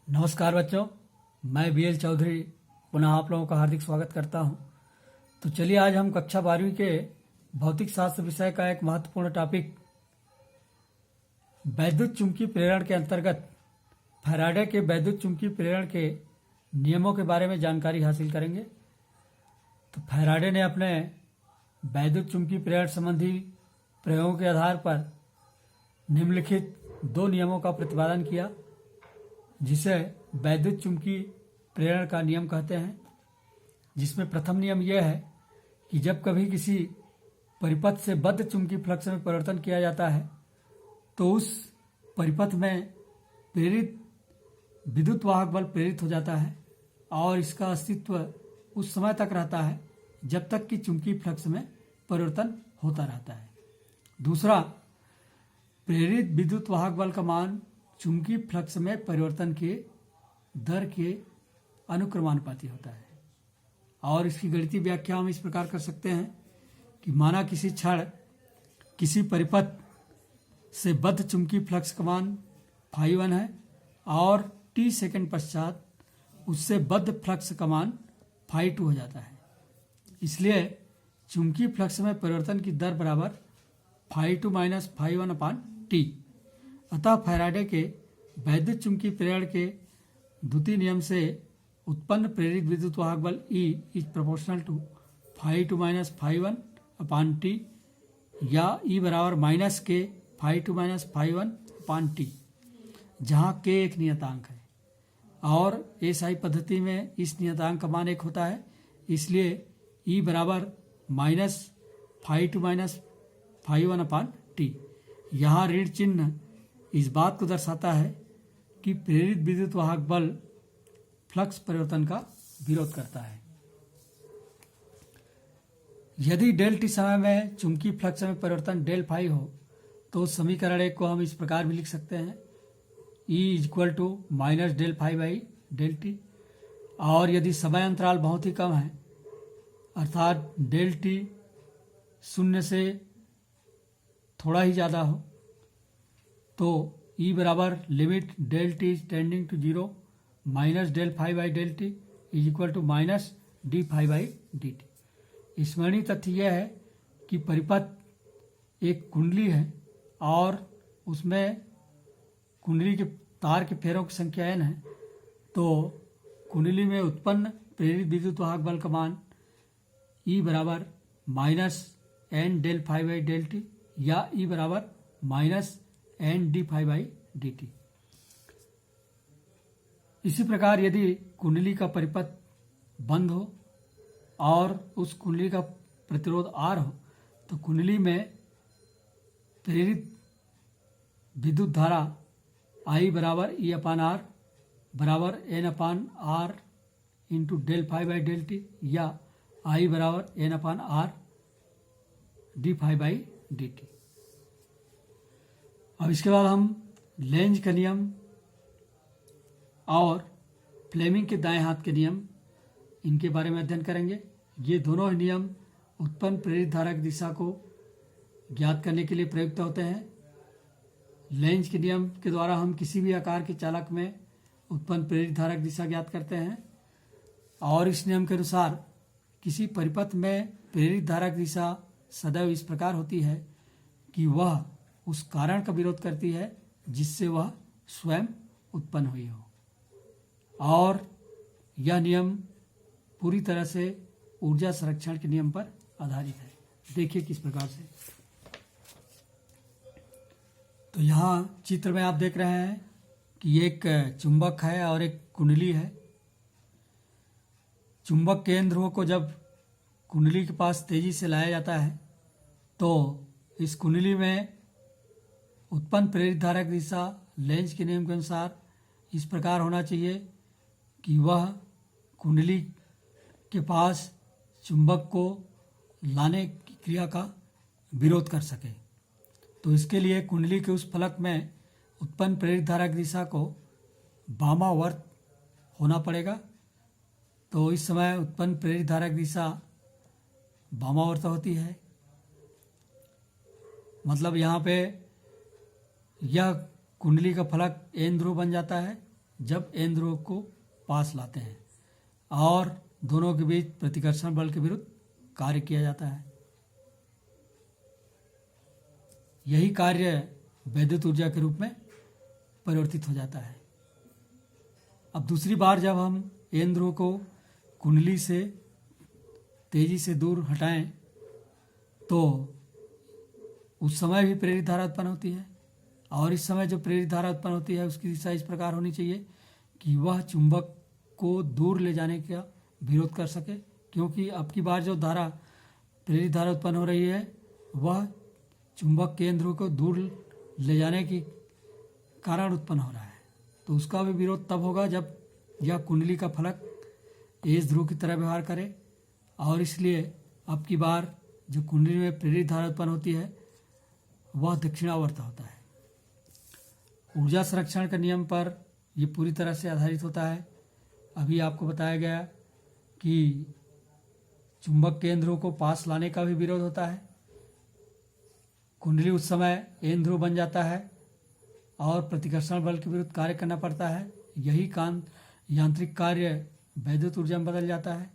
नमस्कार बच्चों, मैं बीएल चौधरी पुनः आप लोगों का हार्दिक स्वागत करता हूं। तो चलिए आज हम कक्षा 12वीं के भौतिक शास्त्र विषय का एक महत्वपूर्ण टॉपिक वैद्युत चुंबकीय प्रेरण के अंतर्गत फैराडे के वैद्युत चुंबकीय प्रेरण के नियमों के बारे में जानकारी हासिल करेंगे। तो फैराडे ने अपने वैद्युत चुंबकीय प्रेरण संबंधी प्रयोगों के आधार पर निम्नलिखित दो नियमों का प्रतिपादन किया, जिसे वैद्युत चुंबकीय प्रेरण का नियम कहते हैं। जिसमें प्रथम नियम यह है कि जब कभी किसी परिपथ से बद्ध चुंबकीय फ्लक्स में परिवर्तन किया जाता है तो उस परिपथ में प्रेरित विद्युत वाहक बल प्रेरित हो जाता है और इसका अस्तित्व उस समय तक रहता है जब तक कि चुंबकीय फ्लक्स में परिवर्तन होता रहता है। दूसरा, प्रेरित विद्युत वाहक बल का मान चुंबकीय फ्लक्स में परिवर्तन के दर के अनुक्रमानुपाती होता है और इसकी गणितीय व्याख्या हम इस प्रकार कर सकते हैं कि माना किसी क्षण किसी परिपथ से बद्ध चुंबकीय फ्लक्स का मान φ1 है और t सेकंड पश्चात उससे बद्ध फ्लक्स का मान φ2 हो जाता है। इसलिए चुंबकीय फ्लक्स में परिवर्तन की दर बराबर φ2 माइनस φ1/t। अतः फैराडे के वैद्युत चुंबकीय प्रेरण के द्वितीय नियम से उत्पन्न प्रेरित विद्युत वाहक बल E is proportional to φ2 minus φ1/t या E बराबर माइनस के φ2 माइनस φ1/t, जहाँ k एक नियतांक है और एसआई पद्धति में इस नियतांक का मान 1 होता है। इसलिए E बराबर माइनस φ2 माइनस φ1/t। यहाँ ऋण चिन्ह इस बात को दर्शाता है कि प्रेरित विद्युत वाहक बल फ्लक्स परिवर्तन का विरोध करता है। यदि डेल टी समय में चुंबकीय फ्लक्स में परिवर्तन डेल फाई हो तो समीकरण 1 को हम इस प्रकार भी लिख सकते हैं, E equal to minus del phi by del t. और यदि समय अंतराल बहुत ही कम है अर्थात डेल टी 0 से थोड़ा ही ज़्यादा हो तो E बराबर limit del t tending to 0 minus del phi by del t is equal to minus d phi by d t. स्मरणीय तथ्य यह है कि परिपथ एक कुंडली है और उसमें कुंडली के तार के फेरों की संख्या n है, तो कुंडली में उत्पन्न प्रेरित विद्युत वाहक बल का मान E बराबर minus n del phi by del t या E बराबर minus n d phi by d t. इसी प्रकार यदि कुंडली का परिपथ बंद हो और उस कुंडली का प्रतिरोध R हो तो कुंडली में प्रेरित विद्युत धारा I बराबर E अपान आर बराबर n upon r into del phi by del t या I बराबर n upon r d phi by d t. अब इसके बाद हम लेंज का नियम और फ्लेमिंग के दाएं हाथ के नियम इनके बारे में अध्ययन करेंगे। ये दोनों ही नियम उत्पन्न प्रेरित धारा की दिशा को ज्ञात करने के लिए प्रयुक्त होते हैं। लेंज के नियम के द्वारा हम किसी भी आकार के चालक में उत्पन्न प्रेरित धारा की दिशा ज्ञात करते हैं और इस नियम के अनुसार किसी परिपथ में प्रेरित धारा की दिशा सदैव इस प्रकार होती है कि वह उस कारण का विरोध करती है जिससे वह स्वयं उत्पन्न हुई हो। और यह नियम पूरी तरह से ऊर्जा संरक्षण के नियम पर आधारित है। देखिए किस प्रकार से। तो यहाँ चित्र में आप देख रहे हैं कि एक चुंबक है और एक कुंडली है। चुंबक के एन ध्रुव को जब कुंडली के पास तेजी से लाया जाता है तो इस कुंडली में उत्पन्न प्रेरित धारा की दिशा लेंज के नियम के अनुसार इस प्रकार होना चाहिए कि वह कुंडली के पास चुंबक को लाने की क्रिया का विरोध कर सके। तो इसके लिए कुंडली के उस फलक में उत्पन्न प्रेरित धारा की दिशा को वामावर्त होना पड़ेगा। तो इस समय उत्पन्न प्रेरित धारा की दिशा वामावर्त होती है। मतलब यहाँ पे यह कुंडली का फलक एन ध्रुव बन जाता है जब n ध्रुव को पास लाते हैं और दोनों के बीच प्रतिकर्षण बल के विरुद्ध कार्य किया जाता है। यही कार्य वैद्युत ऊर्जा के रूप में परिवर्तित हो जाता है। अब दूसरी बार जब हम n ध्रुव को कुंडली से तेजी से दूर हटाएं तो उस समय भी प्रेरित धारा उत्पन्न होती है, और इस समय जो प्रेरित धारा उत्पन्न होती है उसकी दिशा इस प्रकार होनी चाहिए कि वह चुंबक को दूर ले जाने का विरोध कर सके, क्योंकि अब की बार जो धारा प्रेरित धारा उत्पन्न हो रही है वह चुंबक के ध्रुव को दूर ले जाने के कारण उत्पन्न हो रहा है। तो उसका भी विरोध तब होगा जब यह कुंडली का फलक एस ध्रुव की तरह व्यवहार करे, और इसलिए अब की बार जो कुंडली में प्रेरित धारा उत्पन्न होती है वह दक्षिणावर्त होता है। ऊर्जा संरक्षण के नियम पर यह पूरी तरह से आधारित होता है। अभी आपको बताया गया कि चुंबक के ध्रुव को पास लाने का भी विरोध होता है। कुंडली उस समय एन ध्रुव बन जाता है और प्रतिकर्षण बल के विरुद्ध कार्य करना पड़ता है। यही यांत्रिक कार्य वैद्युत ऊर्जा में बदल जाता है,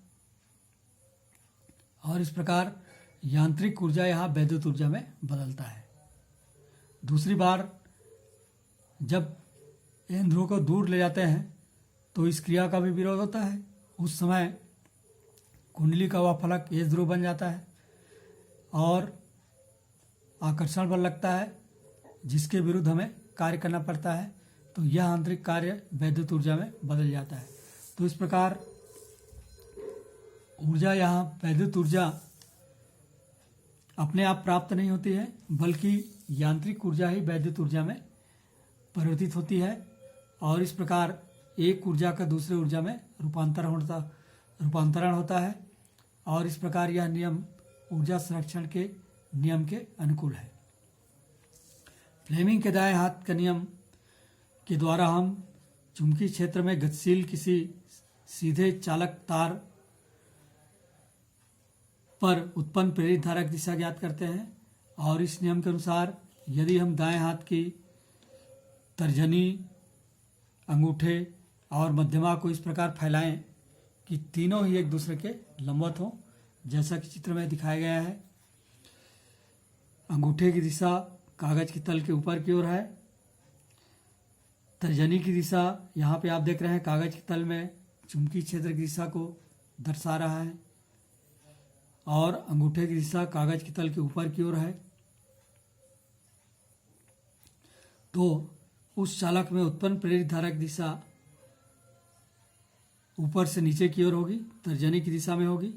और इस प्रकार यांत्रिक ऊर्जा यहाँ वैद्युत ऊर्जा में बदलता है। दूसरी बार जब एन ध्रुव को दूर ले जाते हैं तो इस क्रिया का भी विरोध होता है। उस समय कुंडली का वह फलक एस ध्रुव बन जाता है और आकर्षण बल लगता है जिसके विरुद्ध हमें कार्य करना पड़ता है, तो यह आंतरिक कार्य वैद्युत ऊर्जा में बदल जाता है। तो इस प्रकार ऊर्जा यहाँ वैद्युत ऊर्जा अपने आप प्राप्त नहीं होती है, बल्कि यांत्रिक ऊर्जा ही वैद्युत ऊर्जा में परिवर्तित होती है, और इस प्रकार एक ऊर्जा का दूसरे ऊर्जा में रूपांतरण होता है, और इस प्रकार यह नियम ऊर्जा संरक्षण के नियम के अनुकूल है। फ्लेमिंग के दाएं हाथ का नियम के द्वारा हम चुंबकीय क्षेत्र में गतिशील किसी सीधे चालक तार पर उत्पन्न प्रेरित धारा की दिशा ज्ञात करते हैं, और इस नियम के अनुसार यदि हम दाएं हाथ की तर्जनी, अंगूठे और मध्यमा को इस प्रकार फैलाएं कि तीनों ही एक दूसरे के लंबवत हों, जैसा कि चित्र में दिखाया गया है। अंगूठे की दिशा कागज के तल के ऊपर की ओर है, तर्जनी की दिशा यहाँ पे आप देख रहे हैं कागज के तल में चुंबकीय क्षेत्र की दिशा को दर्शा रहा है, और अंगूठे की दिशा कागज के तल के ऊपर की ओर है। तो उस चालक में उत्पन्न प्रेरित धारा की दिशा ऊपर से नीचे की ओर होगी, तर्जनी की दिशा में होगी।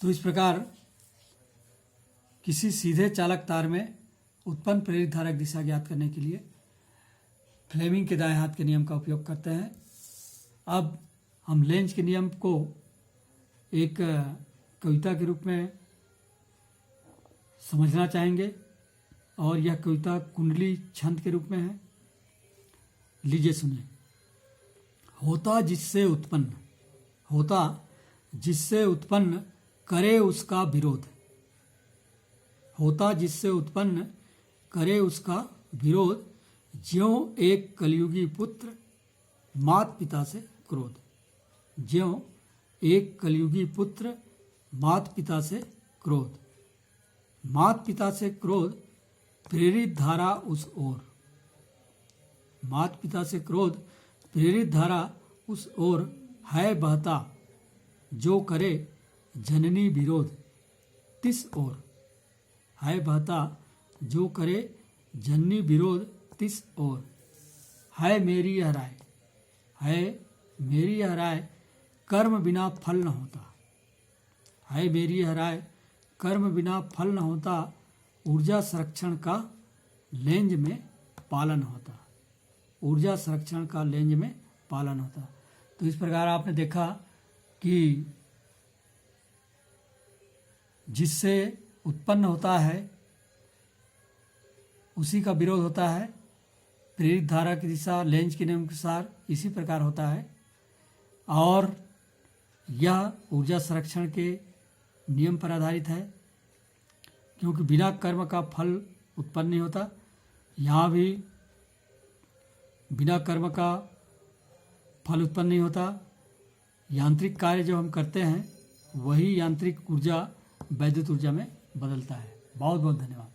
तो इस प्रकार किसी सीधे चालक तार में उत्पन्न प्रेरित धारा की दिशा ज्ञात करने के लिए फ्लेमिंग के दाएं हाथ के नियम का उपयोग करते हैं। अब हम लेंज के नियम को एक कविता के रूप में समझना चाहेंगे, और यह कविता कुंडली छंद के रूप में है। लीजिए सुनिए। होता जिससे उत्पन्न करे उसका विरोध, होता जिससे उत्पन्न करे उसका विरोध, ज्यों एक कलयुगी पुत्र मात पिता से क्रोध, ज्यों एक कलयुगी पुत्र मात पिता से क्रोध, मात पिता से क्रोध प्रेरित धारा उस ओर, मात पिता से क्रोध प्रेरित धारा उस ओर है बहता, जो करे जननी विरोध तिस ओर, है बहता जो करे जननी विरोध तिस ओर, है मेरी यह राय, है मेरी यह राय कर्म बिना फल न होता, है मेरी यह राय कर्म बिना फल न होता, ऊर्जा संरक्षण का लेंज में पालन होता, ऊर्जा संरक्षण का लेंज में पालन होता। तो इस प्रकार आपने देखा कि जिससे उत्पन्न होता है उसी का विरोध होता है। प्रेरित धारा की दिशा लेंज के नियम के अनुसार इसी प्रकार होता है, और यह ऊर्जा संरक्षण के नियम पर आधारित है, क्योंकि बिना कर्म का फल उत्पन्न नहीं होता। यहाँ भी बिना कर्म का फल उत्पन्न नहीं होता। यांत्रिक कार्य जो हम करते हैं वही यांत्रिक ऊर्जा वैद्युत ऊर्जा में बदलता है। बहुत बहुत धन्यवाद।